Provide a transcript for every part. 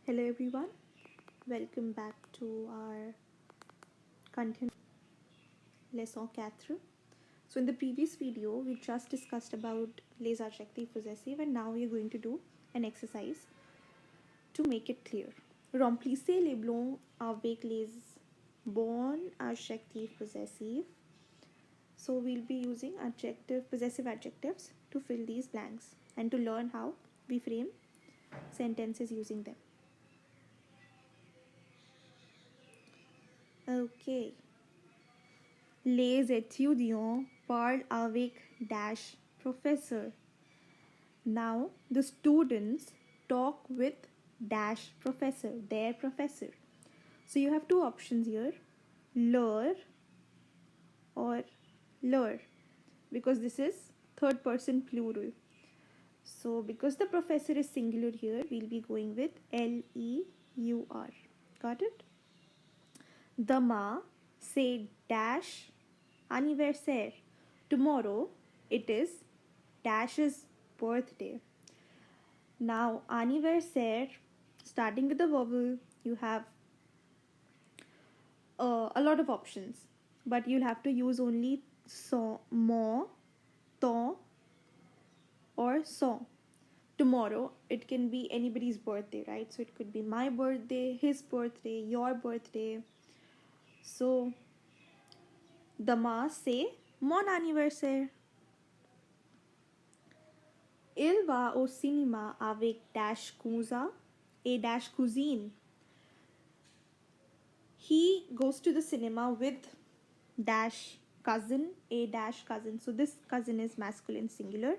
Hello everyone, welcome back to our content lesson 4. So in the previous video we just discussed about les adjectifs possessive and now we are going to do an exercise to make it clear. Remplissez les blancs avec les bons adjectifs possessifs. So we'll be using possessive adjectives to fill these blanks and to learn how we frame sentences using them. Okay. Les étudiants parlent avec dash professor. Now the students talk with dash professor, their professor. So you have two options here, leur or leur, because this is third person plural. So because the professor is singular here, we'll be going with L-E-U-R. Got it? Demain, say dash anniversaire. Tomorrow it is dash's birthday. Now anniversaire, starting with the vowel, you have a lot of options, but you'll have to use only so, mo, ton, or son. Tomorrow it can be anybody's birthday, right? So it could be my birthday, his birthday, your birthday. So demain c'est mon anniversaire. Il va au cinéma avec dash cousin et dash cousine. He goes to the cinema with dash cousin, a dash cousin. So this cousin is masculine singular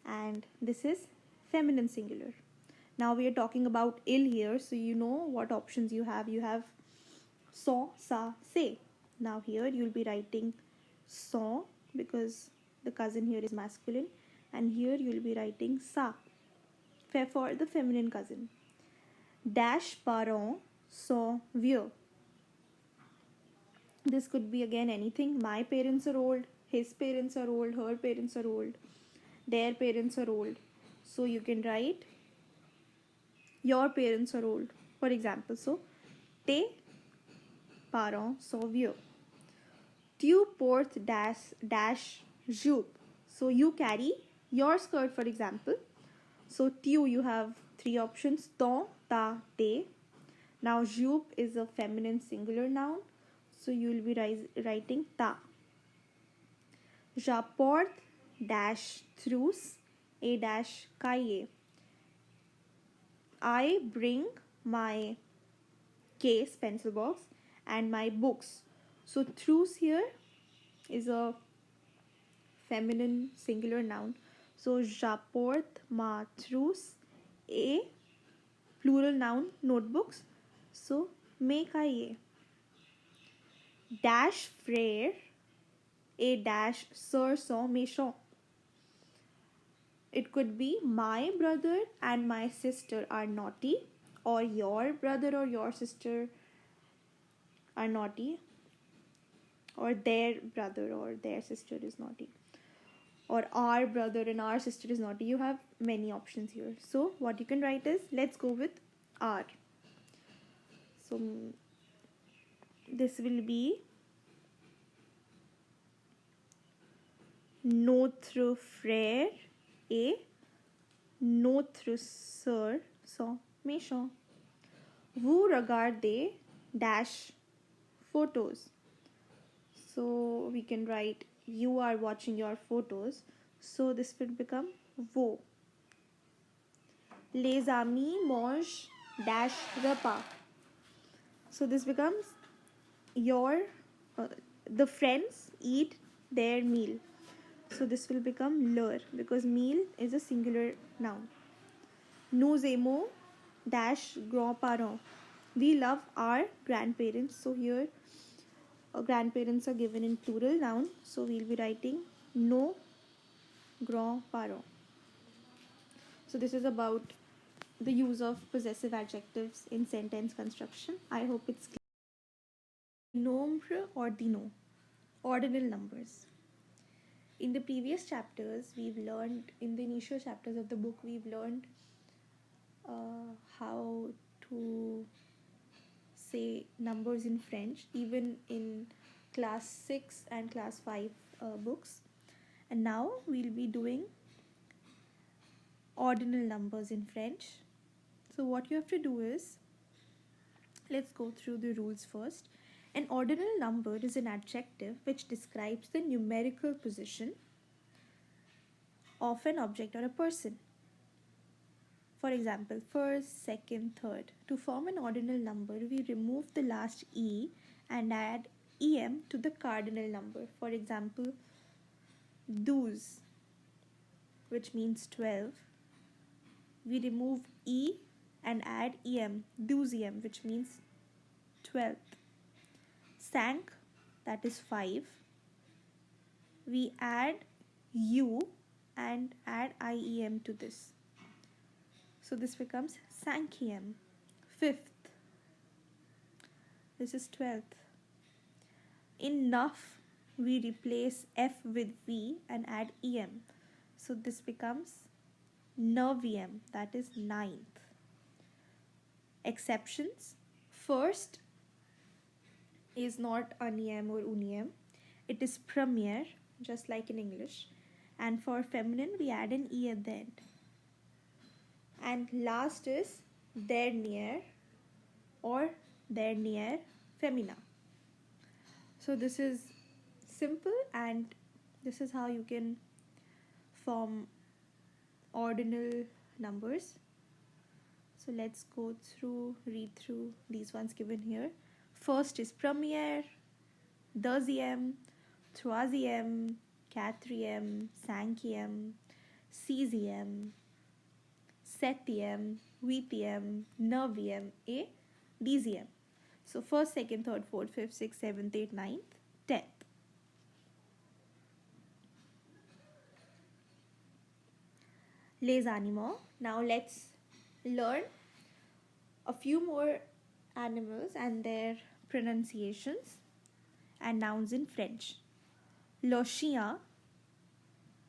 and this is feminine singular. Now we are talking about il here, so you know what options you have. You have son, sa, se. Now here you'll be writing son because the cousin here is masculine, and here you'll be writing sa for the feminine cousin. Dash parents sont vieux. This could be again anything. My parents are old, his parents are old, her parents are old, their parents are old. So you can write your parents are old, for example. So tes parents sont vieux. Tu portes dash jupe. So you carry your skirt, for example. So tu, you have three options: ton, ta, te. Now jupe is a feminine singular noun, so you will be writing ta. J'apporte dash trousse et dash cahier. I bring my case, pencil box, and my books. So trousse here is a feminine singular noun. So j'apporte ma trousse et plural noun notebooks. So mes cahiers. Dash frère et dash sœur sont méchants. It could be my brother and my sister are naughty, or your brother or your sister are naughty, or their brother or their sister is naughty, or our brother and our sister is naughty. You have many options here. So what you can write is, let's go with our. So this will be notre frère et notre sœur sont méchants. Vous regardez dash photos. So we can write you are watching your photos. So this will become vos. Les amis mangent dash repas. So this becomes your the friends eat their meal. So this will become leur because meal is a singular noun. Nous aimons dash grands-parents. We love our grandparents. So here grandparents are given in plural noun. So we'll be writing nos grands-parents. So this is about the use of possessive adjectives in sentence construction. I hope it's clear. Nombre ordinaux, ordinal numbers. In the previous chapters, we've learned, in the initial chapters of the book, we've learned how to say numbers in French, even in class 6 and class 5 books. And now we'll be doing ordinal numbers in French. So what you have to do is, let's go through the rules first. An ordinal number is an adjective which describes the numerical position of an object or a person. For example, first, second, third. To form an ordinal number, we remove the last e and add em to the cardinal number. For example, 12, which means 12. We remove e and add em, 12em, which means 12th. 5, that is 5. We add u and add iem to this. So this becomes 5e. 5th. This is 12th. In nuff, we replace f with v and add em. So this becomes 9e, that is 9th. Exceptions. First is not aniem or uniem. It is premier, just like in English. And for feminine, we add an e at the end. And last is dernier or dernier femina. So this is simple, and this is how you can form ordinal numbers. So let's go through, read through these ones given here. First is premier, deuxième, troisième, quatrième, cinquième, sixième, septième, huitième, neuvième et dixième. So first, second, third, fourth, fifth, sixth, seventh, eighth, ninth, 10th. Les animaux. Now let's learn a few more animals and their pronunciations and nouns in French. Le chien,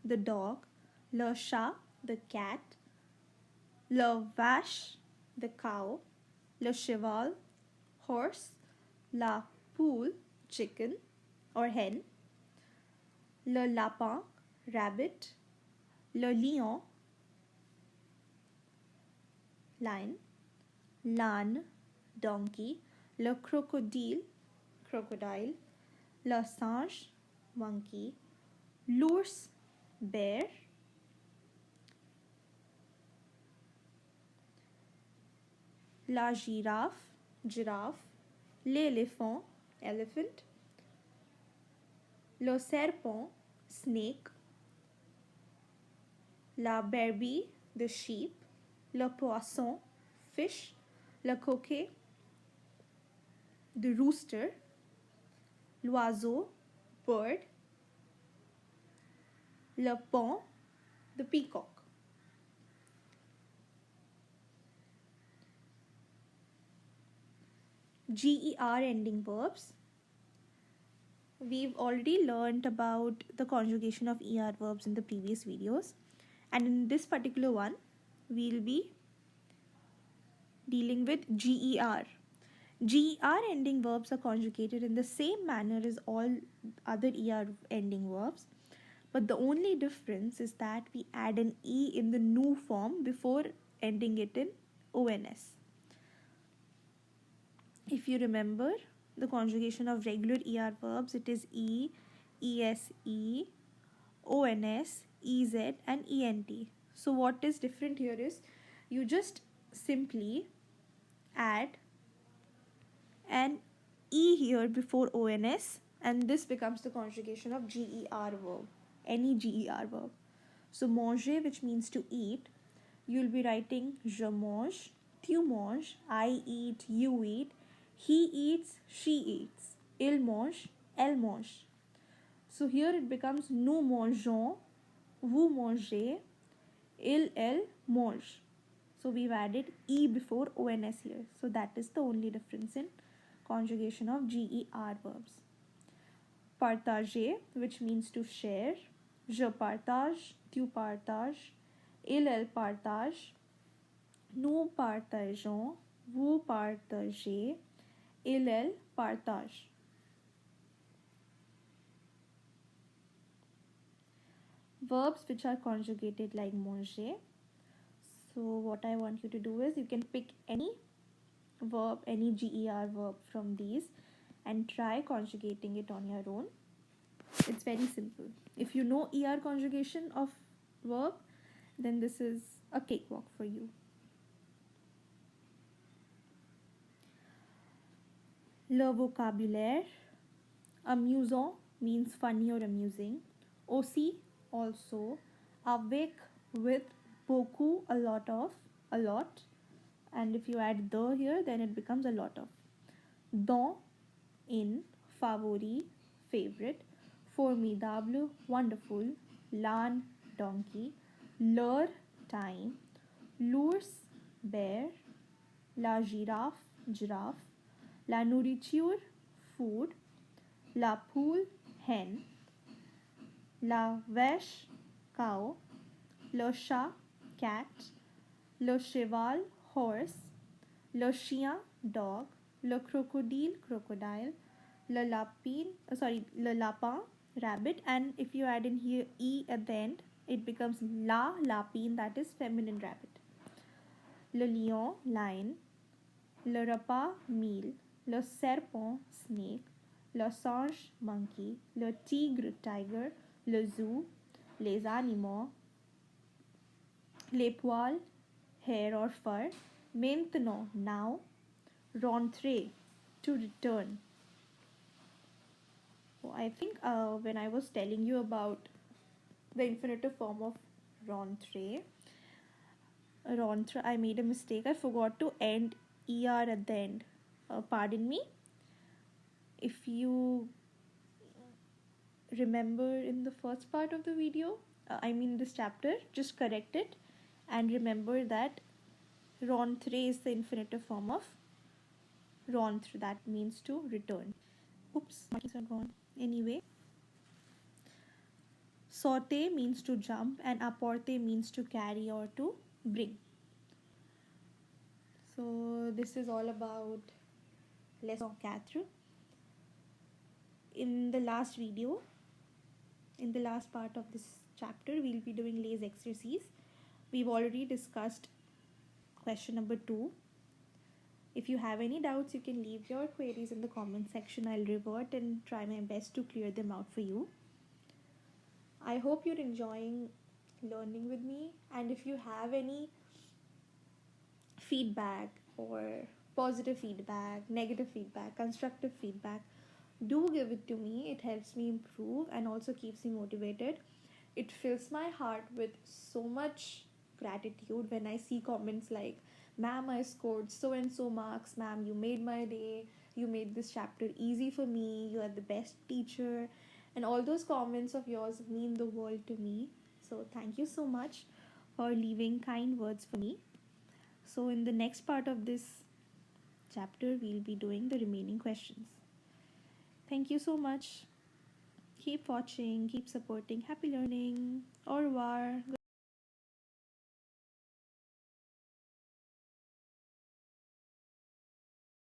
the dog. Le chat, the cat. Le vache, the cow. Le cheval, horse. La poule, chicken or hen. Le lapin, rabbit. Le lion, lion. L'âne, donkey. Le crocodile, crocodile. Le singe, monkey. L'ours, bear. La girafe, giraffe. L'éléphant, elephant. Le serpent, snake. La brebis, the sheep. Le poisson, fish. Le coquet, the rooster. L'oiseau, bird. Le paon, the peacock. GER ending verbs. We've already learned about the conjugation of ER verbs in the previous videos, and in this particular one we'll be dealing with GER. GER ending verbs are conjugated in the same manner as all other ER ending verbs, but the only difference is that we add an E in the nu form before ending it in ONS. If you remember the conjugation of regular ER verbs, it is E, ESE, ONS, EZ and ENT. So what is different here is you just simply add an E here before ONS, and this becomes the conjugation of GER verb, any GER verb. So manger, which means to eat, you'll be writing je mange, tu manges, I eat, you eat, he eats, she eats, il mange, elle mange. So here it becomes nous mangeons, vous mangez, il, elle mange. So we've added E before ONS here. So that is the only difference in conjugation of GER verbs. Partager, which means to share. Je partage, tu partages, il, elle partage, Nous partageons, vous partagez, elle partage. Verbs which are conjugated like manger. So what I want you to do is you can pick any verb, any GER verb from these and try conjugating it on your own. It's very simple. If you know ER conjugation of verb, then this is a cakewalk for you. Le vocabulaire. Amusant means funny or amusing. Aussi, also. Avec, with. Beaucoup, a lot of, a lot. And if you add the here, then it becomes a lot of. Dans, in. Favori, favorite. Formidable, wonderful. L'âne, donkey. L'heure, time. L'ours, bear. La girafe, giraffe. La nourriture, food. La poule, hen. La vache, cow. Le chat, cat. Le cheval, horse. Le chien, dog. Le crocodile, crocodile. Le lapin, rabbit. And if you add in here e at the end, it becomes la lapin, that is feminine rabbit. Le lion, lion. Le repas, meal. Le serpent, snake. Le singe, monkey. Le tigre, tiger. Le zoo, les animaux. Les poils, hair or fur. Maintenant, now. Rentrer, to return. So I think when I was telling you about the infinitive form of rentrer, I made a mistake. I forgot to end er at the end. Pardon me. If you remember in the first part of the video, this chapter, just correct it and remember that rentrer is the infinitive form of rentre, that means to return. Oops, markings are gone. Anyway, sauter means to jump and apporter means to carry or to bring. So this is all about lesson 4. In the last video, in the last part of this chapter, we'll be doing les exercises. We've already discussed question number 2. If you have any doubts, you can leave your queries in the comment section. I'll revert and try my best to clear them out for you. I hope you're enjoying learning with me, and if you have any feedback or positive feedback, negative feedback, constructive feedback, do give it to me. It helps me improve and also keeps me motivated. It fills my heart with so much gratitude when I see comments like, "Ma'am, I scored so and so marks. Ma'am, you made my day. You made this chapter easy for me. You are the best teacher." And all those comments of yours mean the world to me. So thank you so much for leaving kind words for me. So in the next part of this chapter, we'll be doing the remaining questions. Thank you so much. Keep watching, keep supporting. Happy learning. Au revoir.